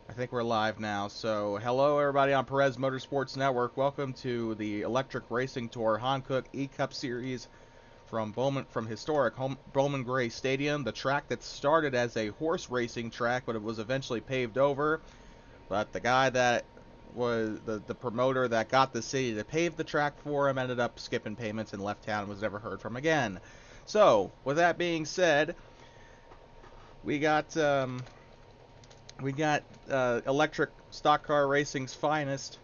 I think we're live now. So, hello everybody on Perez Motorsports Network. Welcome to the Electric Racing Tour Hankook E-Cup Series from historic Bowman Gray Stadium, the track that started as a horse racing track, but it was eventually paved over. But the guy that was the promoter that got the city to pave the track for him ended up skipping payments and left town and was never heard from again. So, with that being said, we got electric stock car racing's finest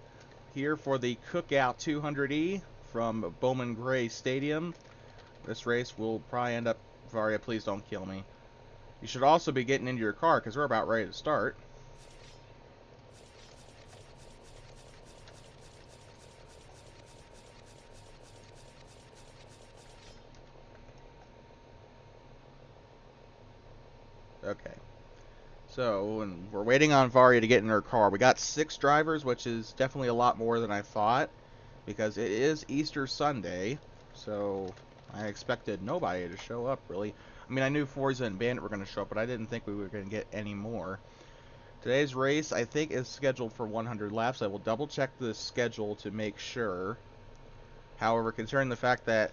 here for the Cookout 200E from Bowman Gray Stadium. This race will probably end up... Varia, please don't kill me. You should also be getting into your car because we're about ready to start. Okay. So, and we're waiting on Varia to get in her car. We got 6 drivers, which is definitely a lot more than I thought, because it is Easter Sunday, so I expected nobody to show up, really. I mean, I knew Forza and Bandit were going to show up, but I didn't think we were going to get any more. Today's race, I think, is scheduled for 100 laps. I will double-check the schedule to make sure. However, considering the fact that,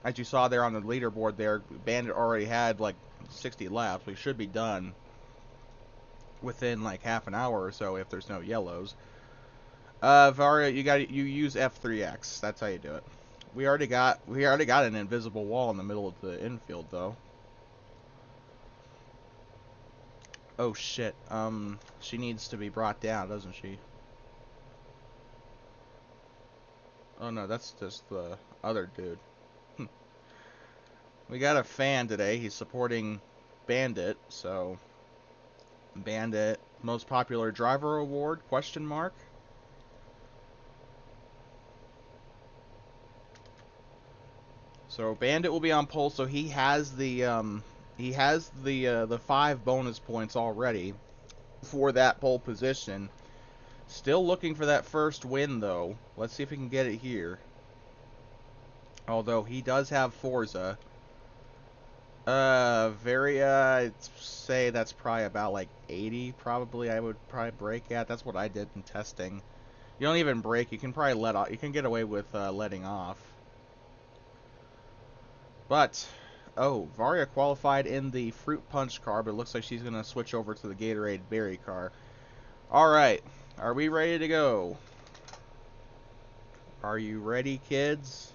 as you saw there on the leaderboard there, Bandit already had, like, 60 laps, we should be done within like half an hour or so if there's no yellows. Varia, you use F3X. That's how you do it. We already got an invisible wall in the middle of the infield though. Oh shit. She needs to be brought down, doesn't she? Oh no, that's just the other dude. We got a fan today. He's supporting Bandit, so Bandit most popular driver award question mark. So Bandit will be on pole, so he has the 5 bonus points already for that pole position. Still looking for that first win though. Let's see if we can get it here. Although he does have Forza. I'd say that's probably about like 80, probably. I would probably brake at. That's what I did in testing. You don't even brake. You can probably let off. You can get away with letting off. But, oh, Varia qualified in the Fruit Punch car, but it looks like she's going to switch over to the Gatorade Berry car. Alright, are we ready to go? Are you ready, kids?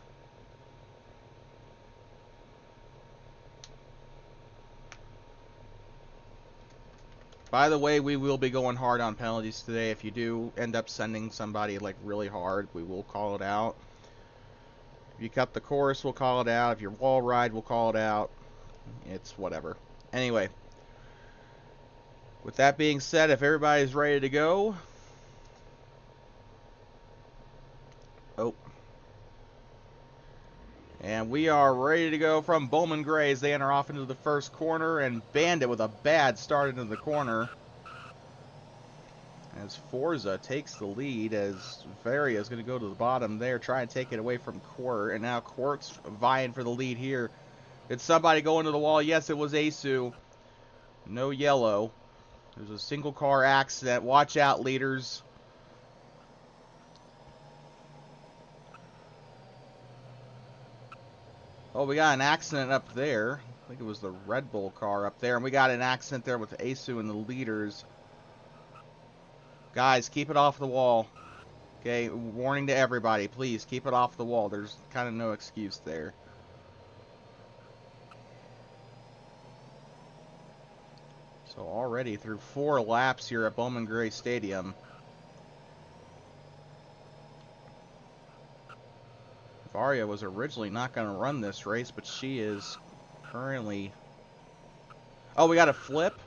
By the way, we will be going hard on penalties today. If you do end up sending somebody like really hard, we will call it out. If you cut the course, we'll call it out. If you wall ride, we'll call it out. It's whatever. Anyway, with that being said, if everybody's ready to go... Oh. And we are ready to go from Bowman Gray as they enter off into the first corner, and Bandit with a bad start into the corner. As Forza takes the lead, as Varia is going to go to the bottom there, try and take it away from Quart, and now Quart's vying for the lead here. Did somebody go into the wall? Yes, it was Asu. No yellow. There's a single car accident. Watch out, leaders. Oh, we got an accident up there. I think it was the Red Bull car up there, and we got an accident there with Asu and the leaders. Guys, keep it off the wall. Okay, warning to everybody, please keep it off the wall. There's kind of no excuse there. So already through 4 laps here at Bowman Gray Stadium. Varia was originally not going to run this race, but she is currently... Oh, we got a flip?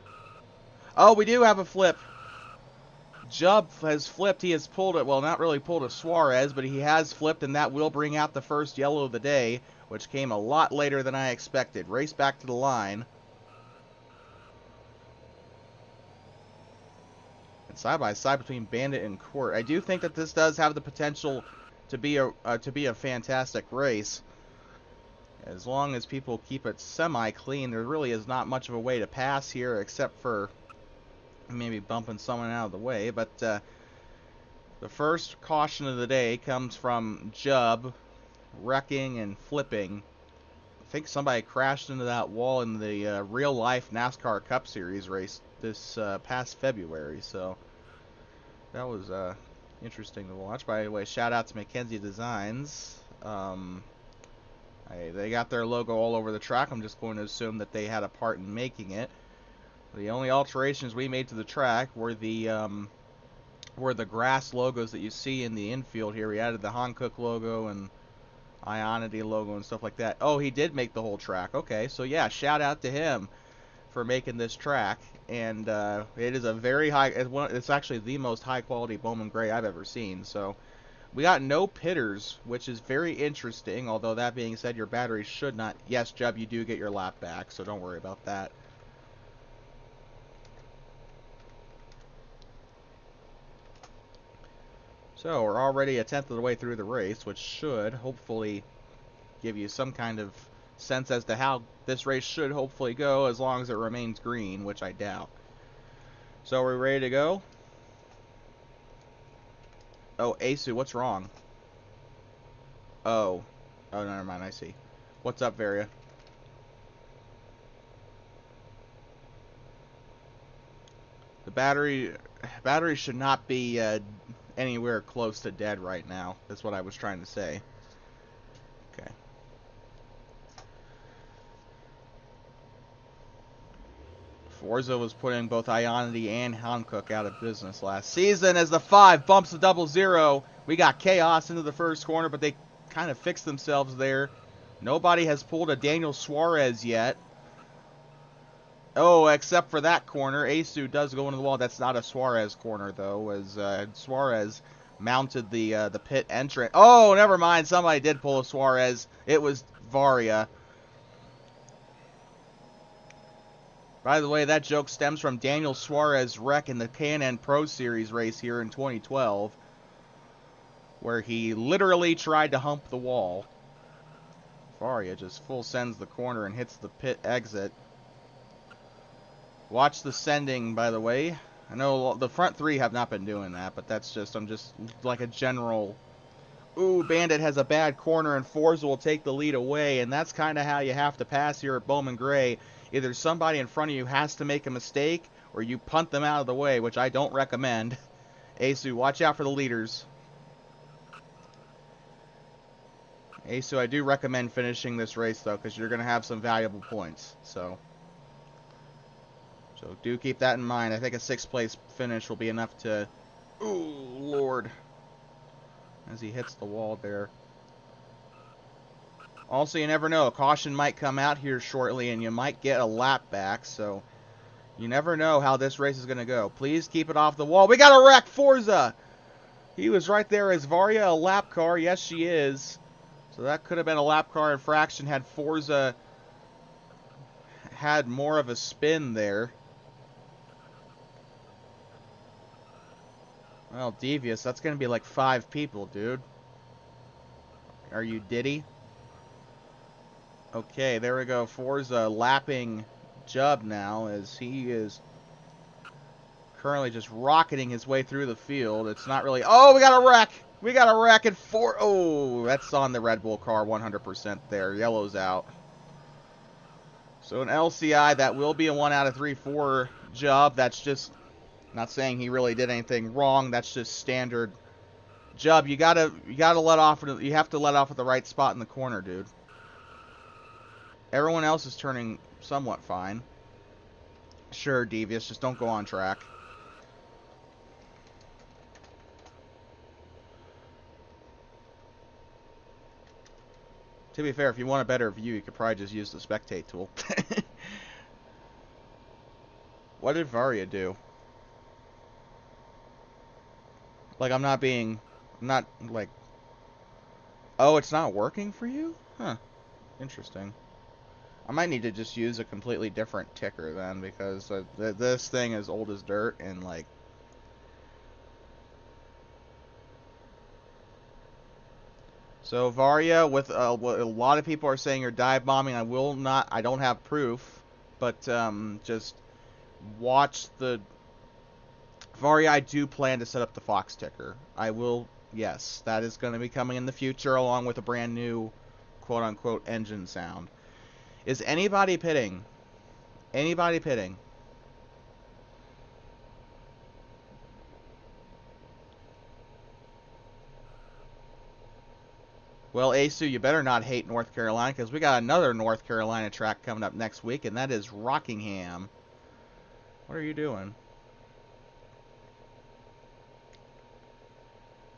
Oh, we do have a flip. Jubb has flipped. He has pulled it. Well, not really pulled a Suarez, but he has flipped, and that will bring out the first yellow of the day, which came a lot later than I expected. Race back to the line. And side by side between Bandit and Quart. I do think that this does have the potential to be a fantastic race. As long as people keep it semi-clean, there really is not much of a way to pass here, except for maybe bumping someone out of the way. But the first caution of the day comes from Jub wrecking and flipping. I think somebody crashed into that wall in the real-life NASCAR Cup Series race this past February. So that was interesting to watch. By the way, shout out to Mackenzie Designs. They got their logo all over the track. I'm just going to assume that they had a part in making it. The only alterations we made to the track were the grass logos that you see in the infield here. We added the Hankook logo and Ionity logo and stuff like that. Oh, he did make the whole track. Okay, so yeah, shout out to him for making this track. And it is a very high, it's actually the most high quality Bowman gray I've ever seen. So we got no pitters, which is very interesting. Although that being said, your battery should not. Yes, Jub, you do get your lap back, so don't worry about that. So we're already a tenth of the way through the race, which should hopefully give you some kind of sense as to how this race should hopefully go, as long as it remains green, which I doubt. So are we ready to go? Oh, Asu, what's wrong? Oh, never mind, I see. What's up, Varia? The battery should not be anywhere close to dead right now. That's what I was trying to say. Okay. Forza was putting both Ionity and Hankook out of business last season as the 5 bumps the 0-0. We got chaos into the first corner, but they kind of fixed themselves there. Nobody has pulled a Daniel Suarez yet. Oh, except for that corner. Asu does go into the wall. That's not a Suarez corner, though, as Suarez mounted the pit entrant. Oh, never mind. Somebody did pull a Suarez. It was Varia. By the way, that joke stems from Daniel Suarez wreck in the K&N Pro Series race here in 2012, where he literally tried to hump the wall. Varia just full sends the corner and hits the pit exit. Watch the sending, by the way. I know the front 3 have not been doing that, but that's just, I'm just like a general. Ooh, Bandit has a bad corner and Forza will take the lead away, and that's kind of how you have to pass here at Bowman Gray. Either somebody in front of you has to make a mistake, or you punt them out of the way, which I don't recommend. Asu, watch out for the leaders. Asu, I do recommend finishing this race, though, because you're going to have some valuable points. So do keep that in mind. I think a 6th place finish will be enough to... Ooh, Lord. As he hits the wall there. Also, you never know. A caution might come out here shortly, and you might get a lap back. So you never know how this race is going to go. Please keep it off the wall. We got a wreck, Forza! He was right there. Is Varia a lap car? Yes, she is. So that could have been a lap car infraction had Forza had more of a spin there. Well, Devious, that's going to be like 5 people, dude. Are you Diddy? Okay, there we go. Forza lapping Jub now as he is currently just rocketing his way through the field. It's not really... Oh, we got a wreck! We got a wreck at 4... Oh, that's on the Red Bull car 100% there. Yellow's out. So an LCI, that will be a 1 out of 3 for Jub. That's just... Not saying he really did anything wrong. That's just standard. Jub, you gotta let off. You have to let off at the right spot in the corner, dude. Everyone else is turning somewhat fine. Sure, Devious, just don't go on track. To be fair, if you want a better view, you could probably just use the spectate tool. What did Varia do? Like, I'm not like... Oh, it's not working for you? Huh. Interesting. I might need to just use a completely different ticker then, because this thing is old as dirt, and like... So, Varia, with a lot of people are saying you're dive bombing. I don't have proof, but just watch the Varia, I do plan to set up the Fox ticker. I will, yes, that is going to be coming in the future along with a brand new quote-unquote engine sound. Is anybody pitting? Anybody pitting? Well, Asu, you better not hate North Carolina, because we got another North Carolina track coming up next week, and that is Rockingham. What are you doing?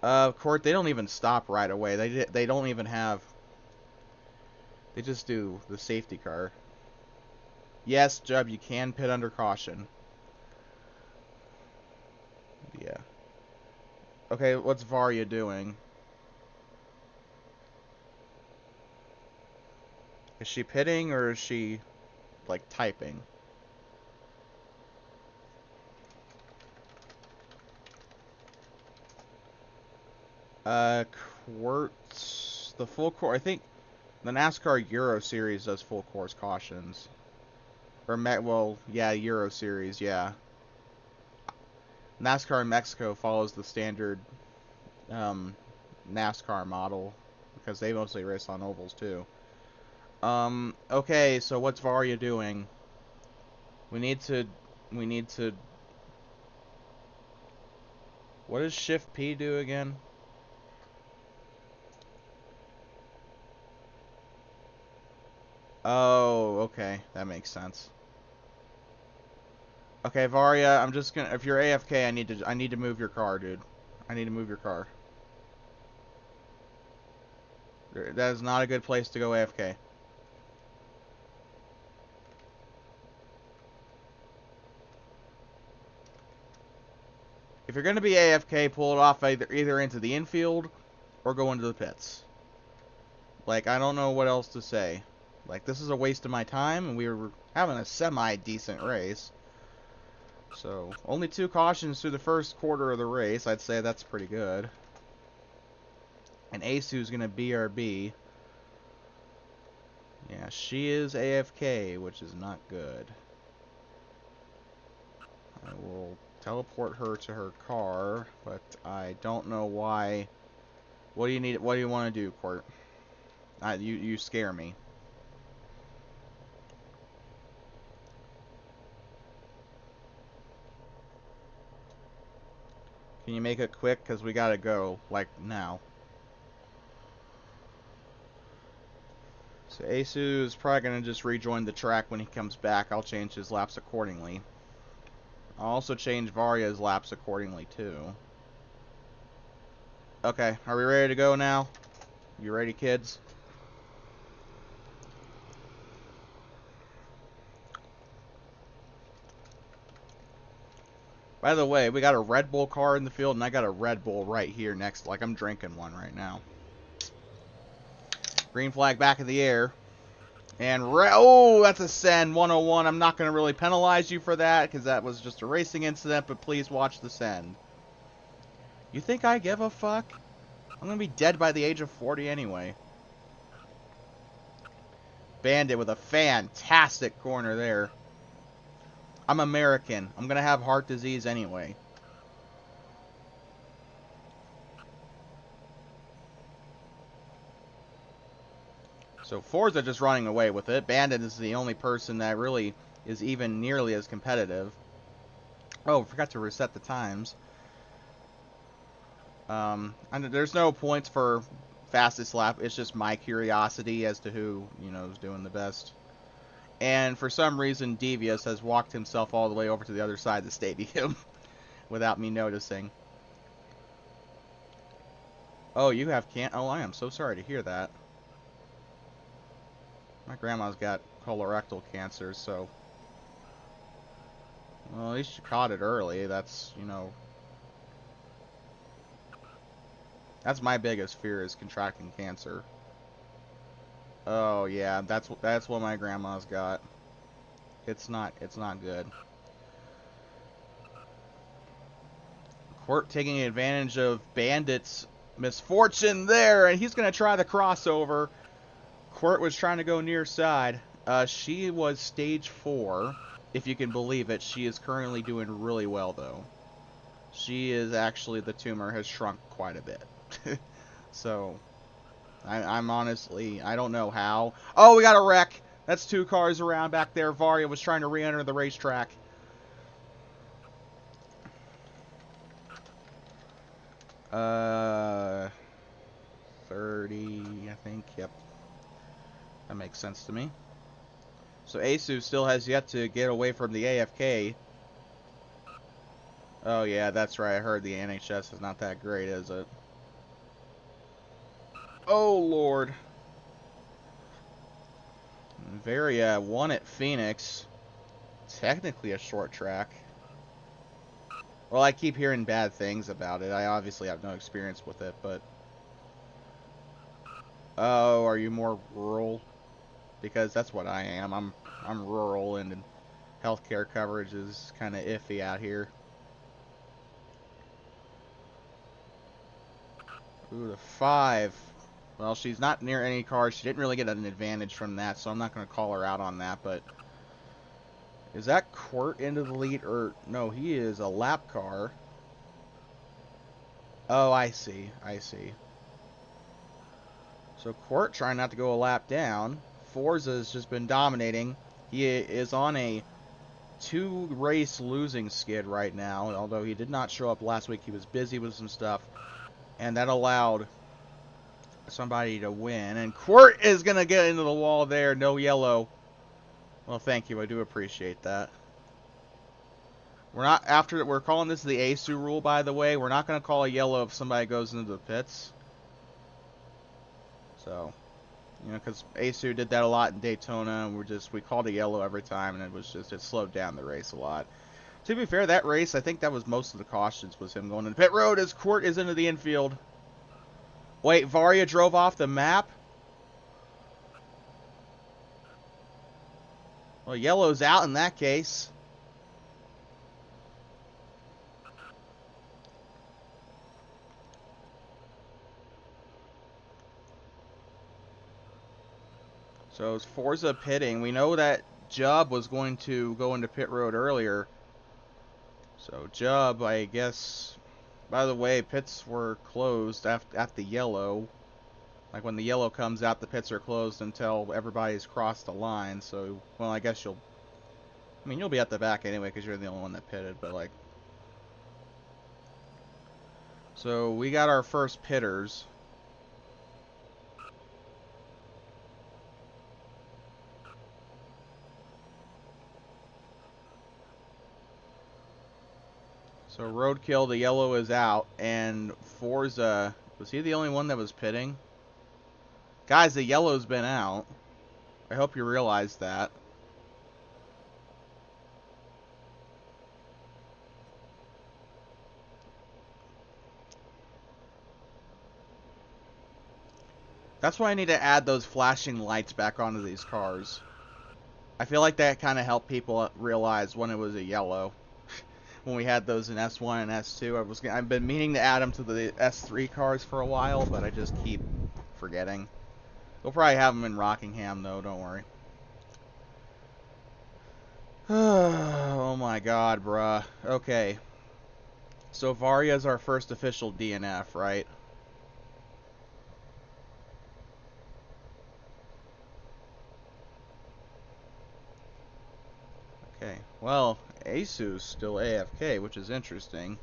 Court, they don't even stop right away. They don't even have... They just do the safety car. Yes, Jub, you can pit under caution. Yeah. Okay, what's Varia doing? Is she pitting or is she, like, typing? Quartz... The full course... I think the NASCAR Euro Series does full course cautions. Or, well, yeah, Euro Series, yeah. NASCAR in Mexico follows the standard NASCAR model, because they mostly race on ovals, too. Okay, so what's Varia doing? We need to... What does Shift P do again? Oh, okay. That makes sense. Okay, Varia, I'm just gonna... If you're AFK, I need to move your car, dude. I need to move your car. That is not a good place to go AFK. If you're gonna be AFK, pull it off either into the infield or go into the pits. Like, I don't know what else to say. Like, this is a waste of my time, and we were having a semi-decent race. So, only 2 cautions through the first quarter of the race. I'd say that's pretty good. And Asu's going to BRB. Yeah, she is AFK, which is not good. I will teleport her to her car, but I don't know why. What do you need? What do you want to do, Court? You scare me. Can you make it quick? Because we gotta go, like, now. So Asu is probably gonna just rejoin the track when he comes back. I'll change his laps accordingly. I'll also change Varia's laps accordingly, too. Okay, are we ready to go now? You ready, kids? By the way, we got a Red Bull car in the field, and I got a Red Bull right here next. Like, I'm drinking one right now. Green flag back in the air. And, oh, that's a send, 101. I'm not going to really penalize you for that, because that was just a racing incident, but please watch the send. You think I give a fuck? I'm going to be dead by the age of 40 anyway. Bandit with a fantastic corner there. I'm American. I'm going to have heart disease anyway. So Forza just running away with it. Bandit is the only person that really is even nearly as competitive. Oh, forgot to reset the times. And there's no points for fastest lap. It's just my curiosity as to who, you know, is doing the best. And for some reason, Devious has walked himself all the way over to the other side of the stadium without me noticing. Oh, you have Oh, I am so sorry to hear that. My grandma's got colorectal cancer, so... Well, at least you caught it early. That's, you know... That's my biggest fear, is contracting cancer. Oh, yeah, that's what my grandma's got. It's not good. Court taking advantage of Bandit's misfortune there, and he's going to try the crossover. Court was trying to go near side. She was stage 4, if you can believe it. She is currently doing really well, though. she is actually, the tumor has shrunk quite a bit. So, I'm honestly, I don't know how. Oh, we got a wreck! That's 2 cars around back there. Varya was trying to re-enter the racetrack. Uh, 30, I think. Yep. That makes sense to me. So Asu still has yet to get away from the AFK. Oh yeah, that's right. I heard the NHS is not that great, is it? Oh lord. Varia won at Phoenix. Technically a short track. Well, I keep hearing bad things about it. I obviously have no experience with it, but... Oh, are you more rural? Because that's what I am. I'm rural, and healthcare coverage is kind of iffy out here. Ooh, the 5. Well, she's not near any cars. She didn't really get an advantage from that, so I'm not going to call her out on that, but... Is that Quirt into the lead, or... No, he is a lap car. Oh, I see. I see. So Quirt trying not to go a lap down. Forza's just been dominating. He is on a 2-race losing skid right now, although he did not show up last week. He was busy with some stuff, and that allowed somebody to win. And Quirt is going to get into the wall there. No yellow. Well, thank you. I do appreciate that. We're calling this the ASU rule, by the way. We're not going to call a yellow if somebody goes into the pits. So, you know, because ASU did that a lot in Daytona, and we called a yellow every time, and it slowed down the race a lot. To be fair, that race, I think that was most of the cautions was him going into pit road as Quirt is into the infield. Wait, Varya drove off the map? Well, yellow's out in that case. So it's Forza pitting. We know that Jubb was going to go into pit road earlier. So Jubb, I guess... By the way, pits were closed after yellow. Like when the yellow comes out, the pits are closed until everybody's crossed the line. So, well, I guess you'll be at the back anyway because you're the only one that pitted. But like... So we got our first pitters. So Roadkill, the yellow is out, and Forza, was he the only one that was pitting? Guys, the yellow's been out. I hope you realize that. That's why I need to add those flashing lights back onto these cars. I feel like that kind of helped people realize when it was a yellow. When we had those in S1 and S2, I've been meaning to add them to the S3 cars for a while, but I just keep forgetting. We'll probably have them in Rockingham, though, don't worry. Oh my god, bruh. Okay. So Varya's our first official DNF, right? Okay. Well, Asu's still AFK, which is interesting.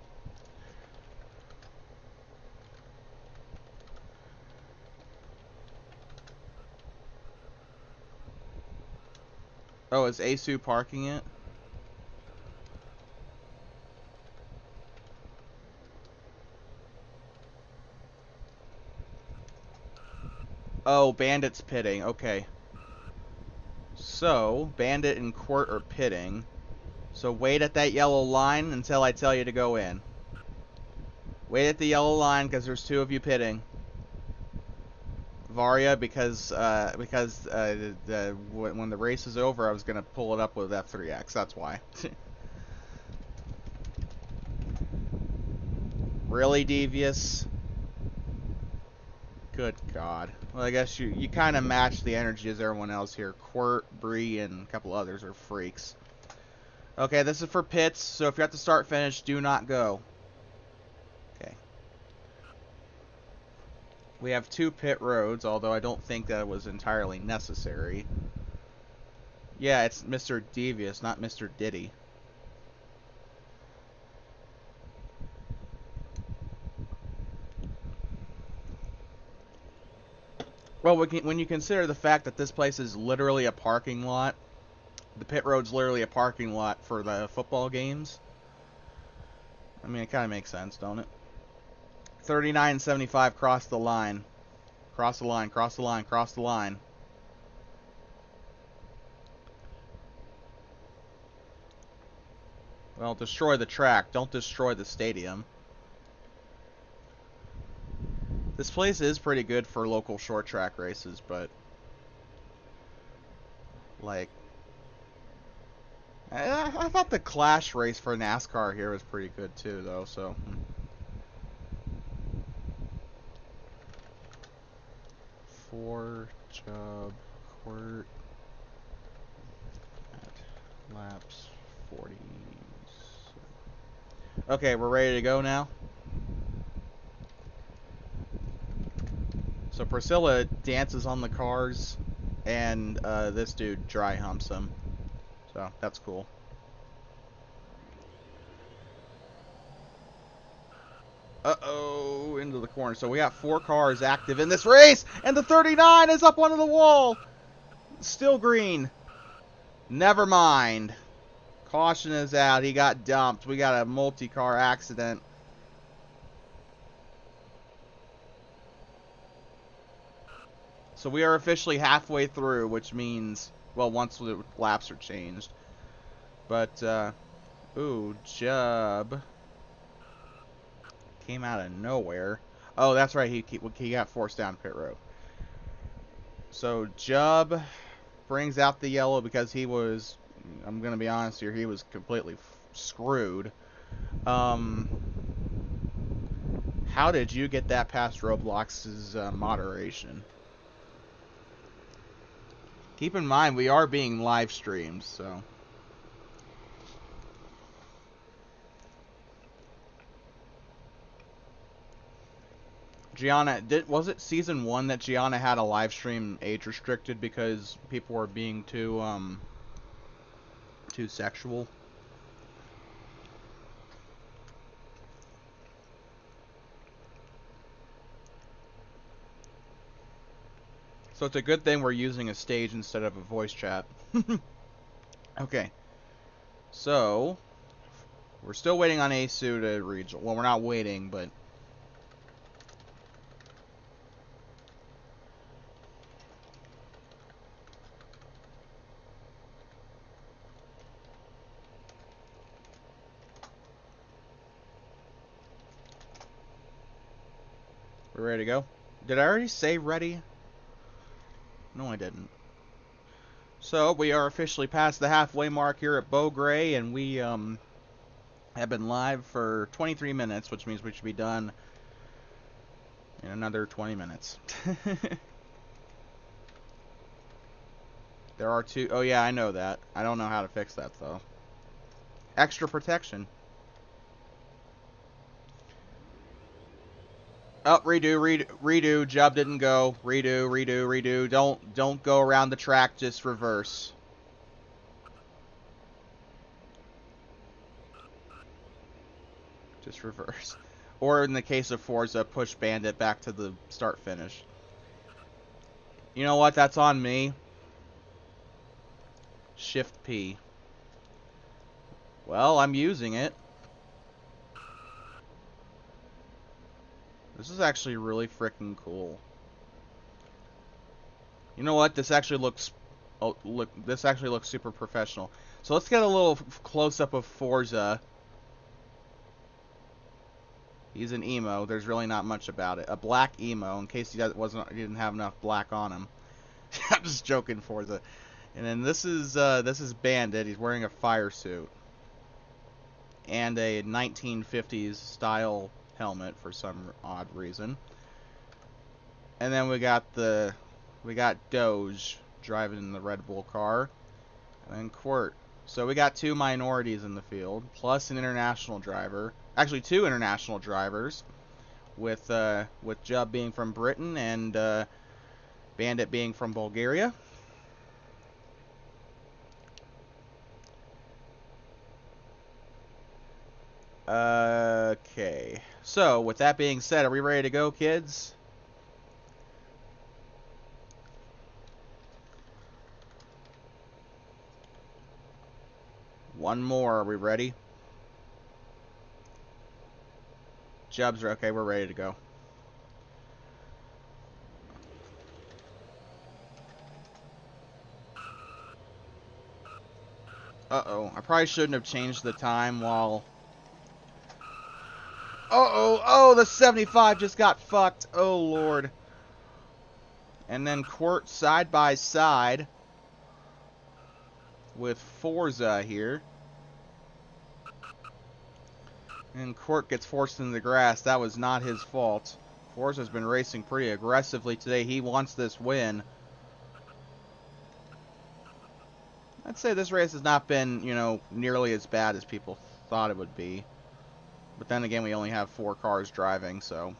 Oh, is Asu parking it? Oh, Bandit's pitting. Okay. So, Bandit and Quirt are pitting. So wait at that yellow line until I tell you to go in. Wait at the yellow line because there's 2 of you pitting. Varya, because when the race is over, I was gonna pull it up with F3X. That's why. Really devious. Good God. Well, I guess you kind of match the energy as everyone else here. Quirt, Bree, and a couple others are freaks. Okay, this is for pits, so if you're at the start-finish, do not go. We have 2 pit roads, although I don't think that was entirely necessary. Yeah, it's Mr. Devious, not Mr. Diddy. Well, when you consider the fact that this place is literally a parking lot, the pit road's literally a parking lot for the football games. I mean, it kind of makes sense, don't it? 39.75, cross the line. Cross the line, cross the line, cross the line. Well, destroy the track. Don't destroy the stadium. This place is pretty good for local short track races, but like, I thought the Clash race for NASCAR here was pretty good too, though. So, four Chubb Court at laps 40. Okay, we're ready to go now. So Priscilla dances on the cars, and this dude dry humps them. So that's cool. Uh-oh, into the corner. So we got 4 cars active in this race, and the 39 is up onto the wall. Still green. Never mind. Caution is out. He got dumped. We got a multi-car accident. So we are officially halfway through, which means, well, once the laps are changed. But, ooh, Jubb came out of nowhere. Oh, that's right, he got forced down pit road. So Jubb brings out the yellow because he was, I'm going to be honest here, he was completely screwed. How did you get that past Roblox's moderation? Keep in mind, we are being live streamed, so. Gianna, was it season 1 that Gianna had a live stream age restricted because people were being too sexual? So it's a good thing we're using a stage instead of a voice chat. Okay. So, we're still waiting on Asu to reach. Well, we're not waiting, but... We're ready to go? Did I already say ready? No, I didn't. So, we are officially past the halfway mark here at Beaugray, and we have been live for 23 minutes, which means we should be done in another 20 minutes. There are 2... Oh, yeah, I know that. I don't know how to fix that, though. Extra protection. Oh, redo. Job didn't go. Redo. Don't go around the track. Just reverse. Just reverse. Or in the case of Forza, push Bandit back to the start finish. You know what? That's on me. Shift P. Well, I'm using it. This is actually really freaking cool. You know what? This actually looks... Oh, look, this actually looks super professional. So let's get a little close-up of Forza. He's an emo. There's really not much about it. A black emo, in case he didn't have enough black on him. I'm just joking, Forza. And then this is Bandit. He's wearing a fire suit and a 1950s style helmet for some odd reason. And then we got Doge driving in the Red Bull car, and then Quirt. So we got 2 minorities in the field, plus an international driver. Actually, 2 international drivers. with Jub being from Britain and Bandit being from Bulgaria. Okay. So, with that being said, are we ready to go, kids? One more. Are we ready? Jubs are okay. We're ready to go. Uh-oh. I probably shouldn't have changed the time while... Uh-oh. Oh, the 75 just got fucked. Oh, Lord. And then Quirt side by side with Forza here. And Quirt gets forced into the grass. That was not his fault. Forza's been racing pretty aggressively today. He wants this win. I'd say this race has not been, you know, nearly as bad as people thought it would be. But then again, we only have 4 cars driving, so...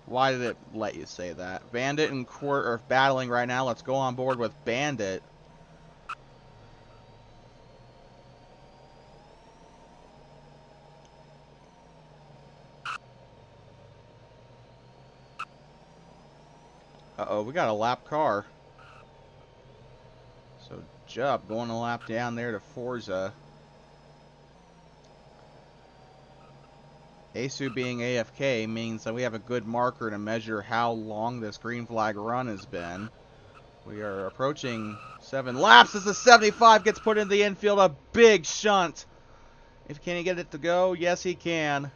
Why did it let you say that? Bandit and Quirt are battling right now. Let's go on board with Bandit. Uh-oh, we got a lap car. So, Jub going a lap down there to Forza. Asu being AFK means that we have a good marker to measure how long this green flag run has been. We are approaching 7 laps as the 75 gets put in the infield. A big shunt. Can he get it to go? Yes, he can.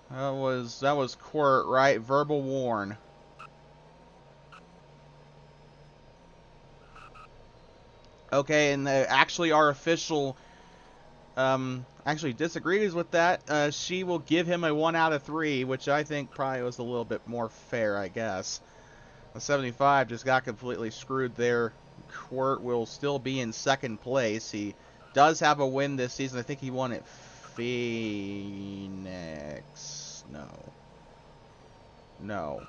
That was Quirt, right? Verbal warn. Okay, and actually our official actually disagrees with that. She will give him a 1 out of 3, which I think probably was a little bit more fair, I guess. The 75 just got completely screwed there. Quirt will still be in 2nd place. He does have a win this season. I think he won at Phoenix. No.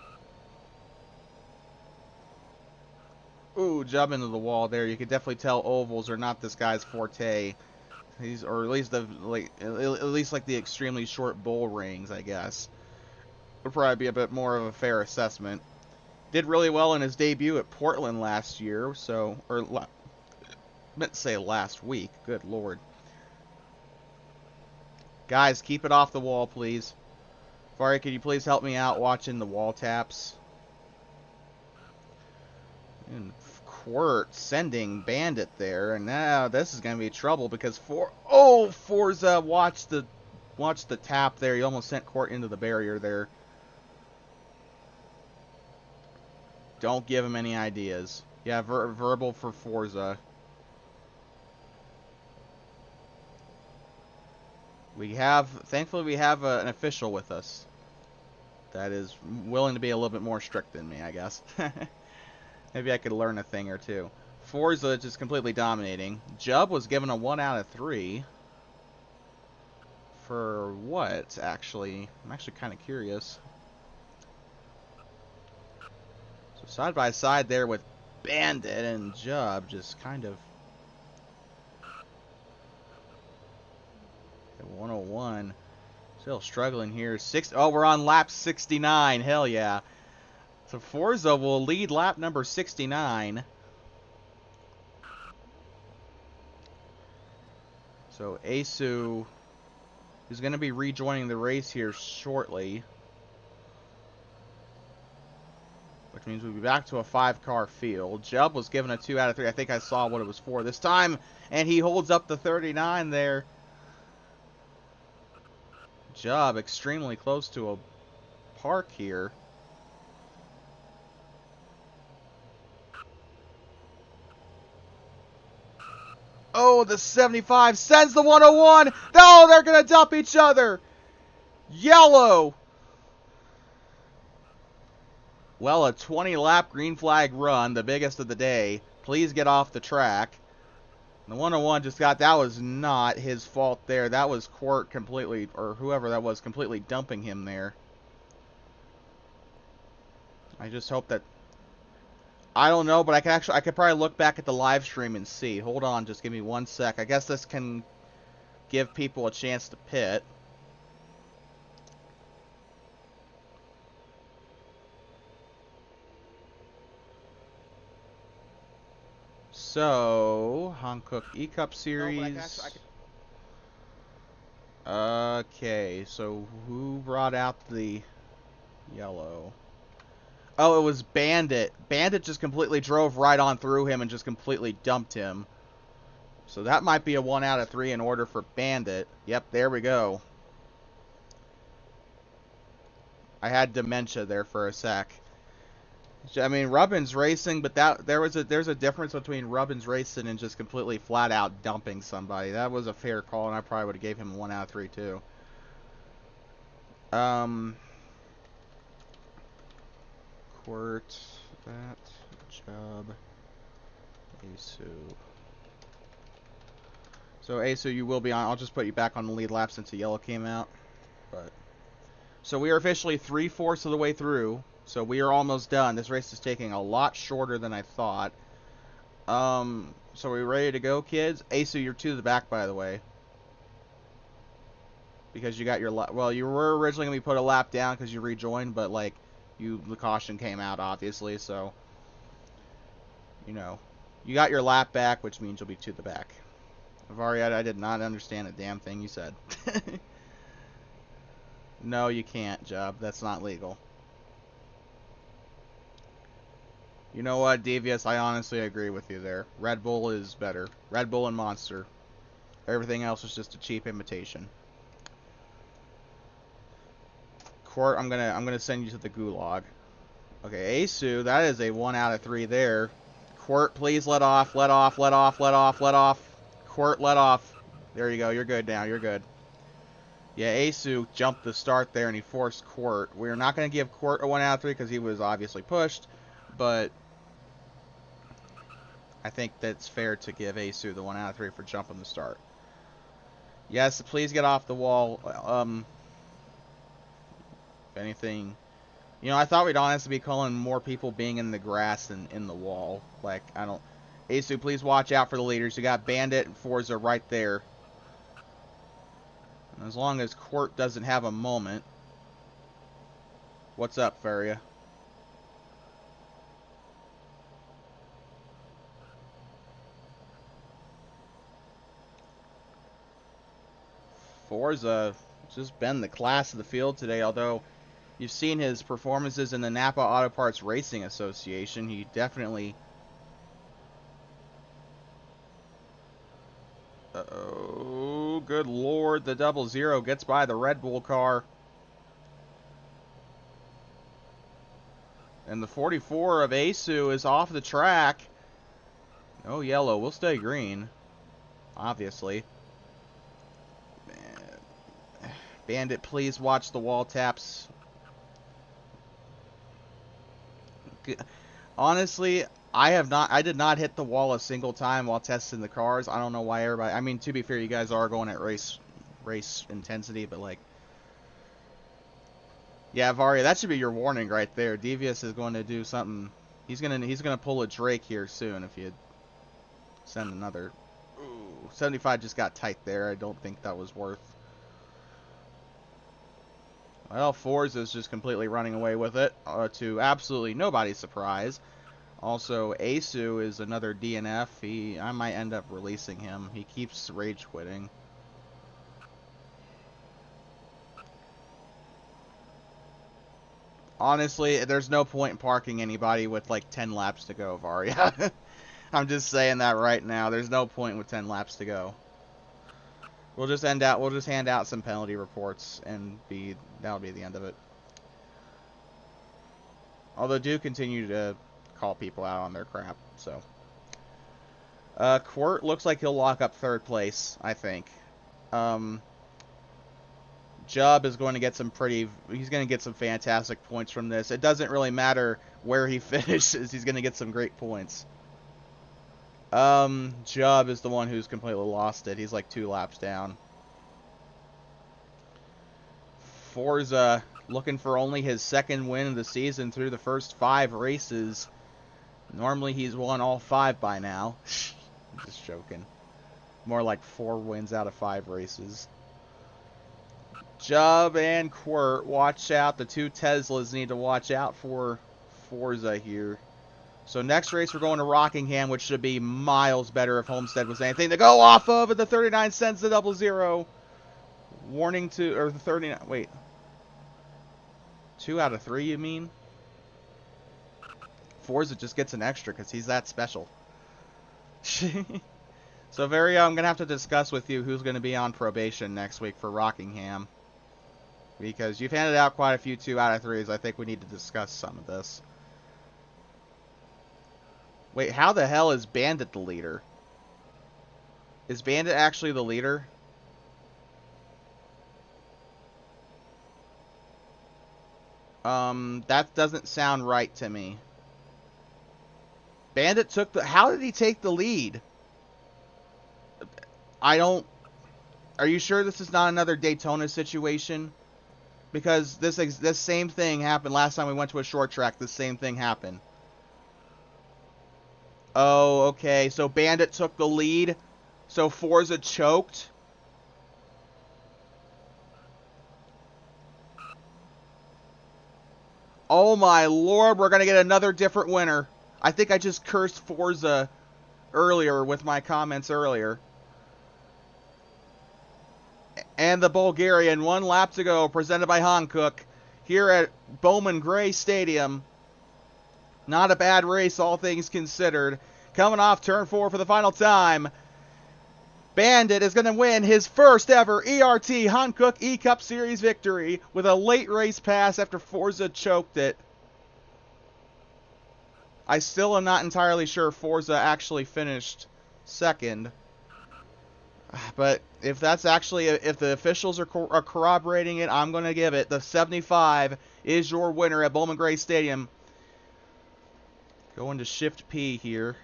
Ooh, jump into the wall there. You can definitely tell ovals are not this guy's forte. Or at least like the extremely short bull rings, I guess. Would probably be a bit more of a fair assessment. Did really well in his debut at Portland last year, so meant to say last week. Good lord. Guys, keep it off the wall, please. Fari, could you please help me out watching the wall taps? And Quirt sending Bandit there, and now this is going to be trouble because Forza watch the tap there. He almost sent Quirt into the barrier there. Don't give him any ideas. Yeah, verbal for Forza. Thankfully we have an official with us that is willing to be a little bit more strict than me, I guess. Maybe I could learn a thing or two. Forza just completely dominating. Jub was given a 1 out of 3. For what, actually? I'm actually kind of curious. So side by side there with Bandit and Jub, just kind of... 101. Still struggling here. Oh, we're on lap 69. Hell yeah. So Forza will lead lap number 69. So Asu is going to be rejoining the race here shortly. Which means we'll be back to a 5-car field. Jub was given a 2 out of 3. I think I saw what it was for this time. And he holds up the 39 there. Jub extremely close to a park here. Oh, the 75 sends the 101. No, they're going to dump each other. Yellow. Well, a 20-lap green flag run, the biggest of the day. Please get off the track. The 101 just got, that was not his fault there. That was Court completely, or whoever that was, completely dumping him there. I just hope that, I don't know, but I could probably look back at the live stream and see. Hold on, just give me 1 sec. I guess this can give people a chance to pit. So, Hankook E-Cup Series. Okay, so who brought out the yellow? Oh, it was Bandit. Bandit just completely drove right on through him and just completely dumped him. So that might be a 1 out of 3 in order for Bandit. Yep, there we go. I had dementia there for a sec. I mean, Rubbin's racing, but there's a difference between Rubbin's racing and just completely flat out dumping somebody. That was a fair call, and I probably would have gave him a 1 out of 3 too. Court, that, Chubb, Asu. So Asu, you will be on. I'll just put you back on the lead lap since the yellow came out. But so we are officially 3/4 of the way through. So we are almost done. This race is taking a lot shorter than I thought. So are we ready to go, kids? Asu, you're 2 to the back, by the way. Because you got your lap. Well, you were originally going to be put a lap down because you rejoined, but, like, the caution came out, obviously, so, you know. You got your lap back, which means you'll be 2 to the back. Variat, I did not understand a damn thing you said. No, you can't, Job. That's not legal. You know what, Devious? I honestly agree with you there. Red Bull is better. Red Bull and Monster. Everything else is just a cheap imitation. Court, I'm gonna send you to the gulag. Okay, Asu, that is a 1 out of 3 there. Court, please let off, let off, let off, let off, let off. Court, let off. There you go. You're good now. You're good. Yeah, Asu jumped the start there and he forced Court. We're not going to give Court a 1 out of 3 because he was obviously pushed, but I think that's fair to give Asu the 1 out of 3 for jumping the start. Yes, please get off the wall. If anything, you know, I thought we'd honestly be calling more people being in the grass than in the wall. Like, I don't... Asu, please watch out for the leaders. You got Bandit and Forza right there. And as long as Court doesn't have a moment... What's up, Faria? Forza just been the class of the field today, although you've seen his performances in the Napa Auto Parts Racing Association. He definitely... Uh-oh, good lord, the 00 gets by the Red Bull car. And the 44 of Asu is off the track. No yellow, we'll stay green, obviously. Bandit, please watch the wall taps. Honestly, I did not hit the wall a single time while testing the cars. I don't know why everybody, I mean, to be fair, you guys are going at race intensity, but like, yeah, Varia, that should be your warning right there. Devious is going to do something. He's gonna pull a Drake here soon if you send another. Ooh, 75 just got tight there. I don't think that was worth. Well, Forza's just completely running away with it, to absolutely nobody's surprise. Also, Asu is another DNF. I might end up releasing him. He keeps rage quitting. Honestly, there's no point in parking anybody with like 10 laps to go, Varia. I'm just saying that right now. There's no point with 10 laps to go. We'll just hand out some penalty reports and that'll be the end of it. Although do continue to call people out on their crap, so. Court looks like he'll lock up 3rd place, I think. Jubb is going to get he's going to get some fantastic points from this. It doesn't really matter where he finishes. He's going to get some great points. Jubb is the one who's completely lost it. He's like 2 laps down. Forza looking for only his 2nd win of the season through the first 5 races. Normally he's won all 5 by now. Just joking. More like 4 wins out of 5 races. Jubb and Quirt, watch out. The 2 Teslas need to watch out for Forza here. So next race we're going to Rockingham, which should be miles better if Homestead was anything to go off of at the 39 cents to 00. Warning to, or the 39, wait. 2 out of 3, you mean? Forza just gets an extra because he's that special. So, Vario, I'm going to have to discuss with you who's going to be on probation next week for Rockingham. Because you've handed out quite a few 2 out of 3s. I think we need to discuss some of this. Wait, how the hell is Bandit the leader? Is Bandit actually the leader? That doesn't sound right to me. Bandit took the... How did he take the lead? I don't... Are you sure this is not another Daytona situation? Because this same thing happened last time we went to a short track. This same thing happened. Oh, okay. So Bandit took the lead. So Forza choked. Oh my lord, we're going to get another different winner. I think I just cursed Forza earlier with my comments earlier. And the Bulgarian, 1 lap to go, presented by Hankook, here at Bowman Gray Stadium. Not a bad race, all things considered. Coming off turn 4 for the final time. Bandit is going to win his first ever ERT Hankook E-Cup Series victory with a late race pass after Forza choked it. I still am not entirely sure Forza actually finished 2nd. But if that's actually, if the officials are corroborating it, I'm going to give it. The 75 is your winner at Bowman Gray Stadium. Going to Shift P here.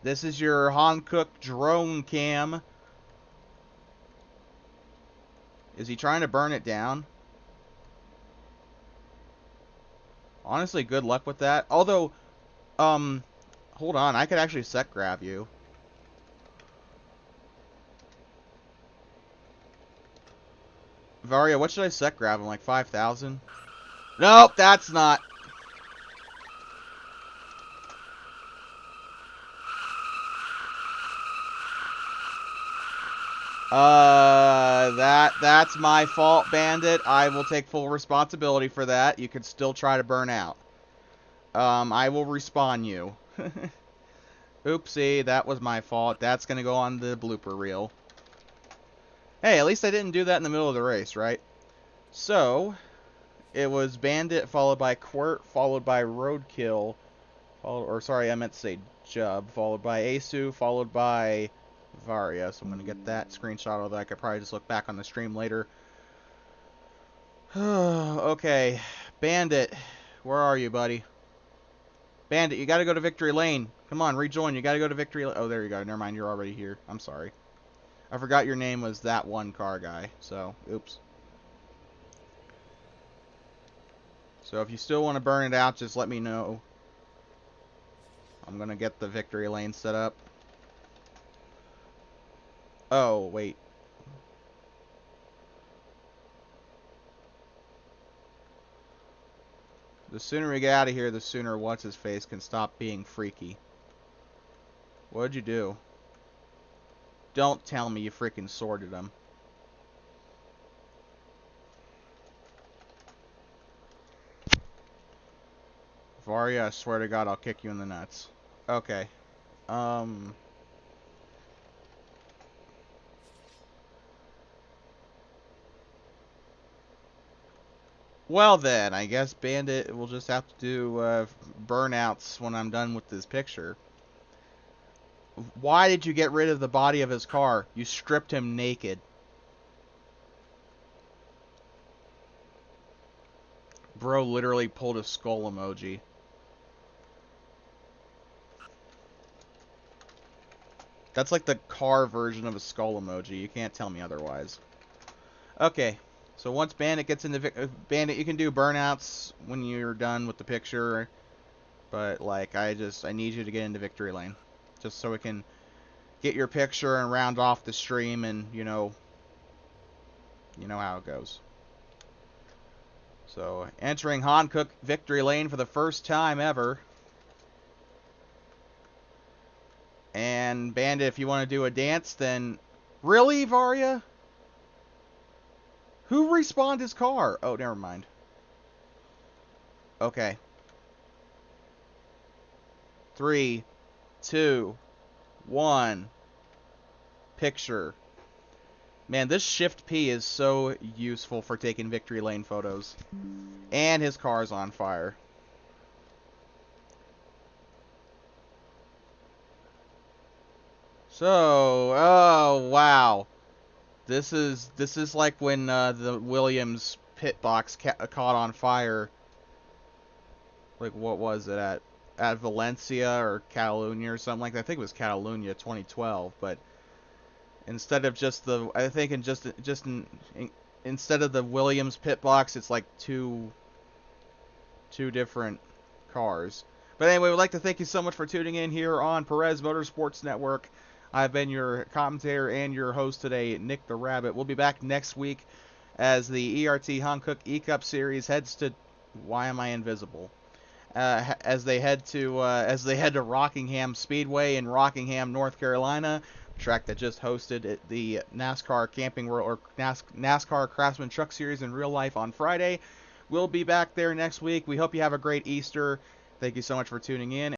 This is your Hankook drone cam. Is he trying to burn it down? Honestly, good luck with that. Although, hold on. I could actually set grab you. Varia, what should I set grab him? Like 5,000? Nope, that's not. That's my fault, Bandit. I will take full responsibility for that. You could still try to burn out. I will respawn you. Oopsie, that was my fault. That's gonna go on the blooper reel. Hey, at least I didn't do that in the middle of the race, right? So, it was Bandit, followed by Quirt, followed by Roadkill, I meant to say Jubb, followed by Asu, followed by Varia. So I'm going to get that screenshot, although I could probably just look back on the stream later. Okay, Bandit, where are you, buddy? Bandit, you got to go to Victory Lane. Come on, rejoin. You got to go to Victory Lane. Oh, there you go. Never mind, you're already here. I'm sorry. I forgot your name was that one car guy, so, oops. So if you still want to burn it out, just let me know. I'm going to get the Victory Lane set up. Oh, wait. The sooner we get out of here, the sooner What's-His-Face can stop being freaky. What'd you do? Don't tell me you freaking sorted him. Varia, I swear to God, I'll kick you in the nuts. Okay. Well then, I guess Bandit will just have to do burnouts when I'm done with this picture. Why did you get rid of the body of his car? You stripped him naked. Bro literally pulled a skull emoji. That's like the car version of a skull emoji. You can't tell me otherwise. Okay. So once Bandit gets into Bandit, you can do burnouts when you're done with the picture. But like I need you to get into victory lane. Just so we can get your picture and round off the stream, and you know how it goes. So entering Hankook victory lane for the first time ever. And Bandit, if you want to do a dance, then... Really, Varya? Who respawned his car? Oh, never mind. Okay. 3, 2, 1. Picture. Man, this Shift P is so useful for taking victory lane photos. And his car's on fire. So, oh wow. This is like when the Williams pit box caught on fire. Like what was it at Valencia or Catalunya or something like that? I think it was Catalunya 2012. But instead of just instead of the Williams pit box, it's like two different cars. But anyway, we'd like to thank you so much for tuning in here on Perez Motorsports Network. I've been your commentator and your host today, Nick the Rabbit. We'll be back next week as the ERT Hankook E-Cup Series heads to... Why am I invisible? As they head to Rockingham Speedway in Rockingham, North Carolina, track that just hosted the NASCAR Camping World or NASCAR Craftsman Truck Series in real life on Friday. We'll be back there next week. We hope you have a great Easter. Thank you so much for tuning in.